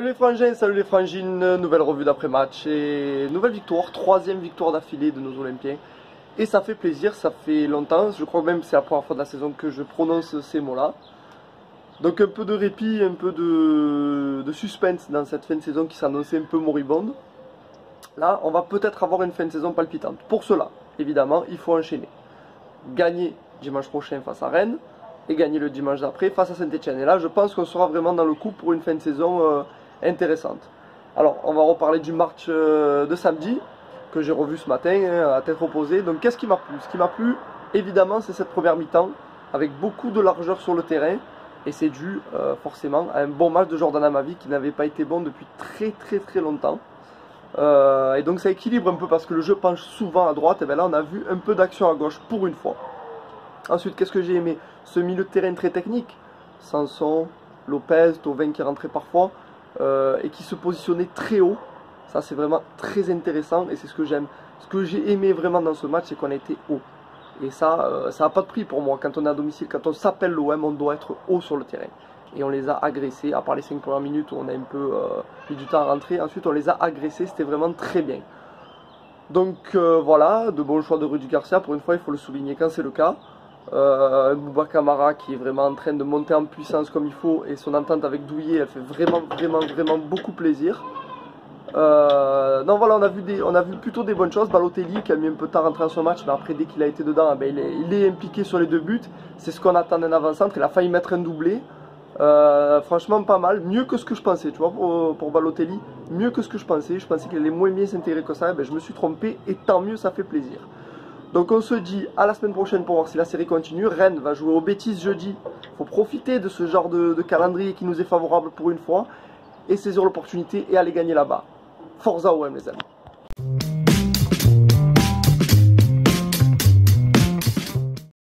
les frangins, salut les frangines, nouvelle revue d'après-match et nouvelle victoire, troisième victoire d'affilée de nos Olympiens. Et ça fait plaisir, ça fait longtemps, je crois même que c'est la première fois de la saison que je prononce ces mots-là. Donc un peu de répit, un peu de suspense dans cette fin de saison qui s'annonçait un peu moribonde. Là, on va peut-être avoir une fin de saison palpitante. Pour cela, évidemment, il faut enchaîner. Gagner dimanche prochain face à Rennes et gagner le dimanche d'après face à Saint-Etienne. Et là, je pense qu'on sera vraiment dans le coup pour une fin de saison intéressante. Alors, on va reparler du match de samedi, que j'ai revu ce matin, à tête reposée. Donc, qu'est-ce qui m'a plu? Ce qui m'a plu, évidemment, c'est cette première mi-temps, avec beaucoup de largeur sur le terrain. Et c'est dû, forcément, à un bon match de Jordan Amavi, qui n'avait pas été bon depuis très longtemps. Et donc, ça équilibre un peu, parce que le jeu penche souvent à droite. Et bien là, on a vu un peu d'action à gauche, pour une fois. Ensuite, qu'est-ce que j'ai aimé? Ce milieu de terrain très technique. Sanson, Lopez, Thauvin qui rentrait parfois et qui se positionnait très haut. Ça, c'est vraiment très intéressant et c'est ce que j'aime. Ce que j'ai aimé vraiment dans ce match, c'est qu'on a été haut. Et ça, ça n'a pas de prix pour moi. Quand on est à domicile, quand on s'appelle l'OM, on doit être haut sur le terrain. Et on les a agressés, à part les 5 premières minutes où on a un peu mis du temps à rentrer. Ensuite, on les a agressés, c'était vraiment très bien. Donc voilà, de bons choix de Rudy Garcia. Pour une fois, il faut le souligner quand c'est le cas. Bouba Kamara qui est vraiment en train de monter en puissance comme il faut et son entente avec Douillet elle fait vraiment beaucoup plaisir. Non voilà, on a vu plutôt des bonnes choses. Balotelli qui a mis un peu tard à rentrer dans son match, mais après dès qu'il a été dedans, il est impliqué sur les deux buts. C'est ce qu'on attend d'un avant-centre. Il a failli mettre un doublé. Franchement pas mal, mieux que ce que je pensais, tu vois, pour Balotelli, mieux que ce que je pensais qu'il allait moins bien s'intégrer que ça. Je me suis trompé et tant mieux, ça fait plaisir. Donc on se dit à la semaine prochaine pour voir si la série continue. Rennes va jouer aux bêtises jeudi. Il faut profiter de ce genre de calendrier qui nous est favorable pour une fois. Et saisir l'opportunité et aller gagner là-bas. Forza OM les amis.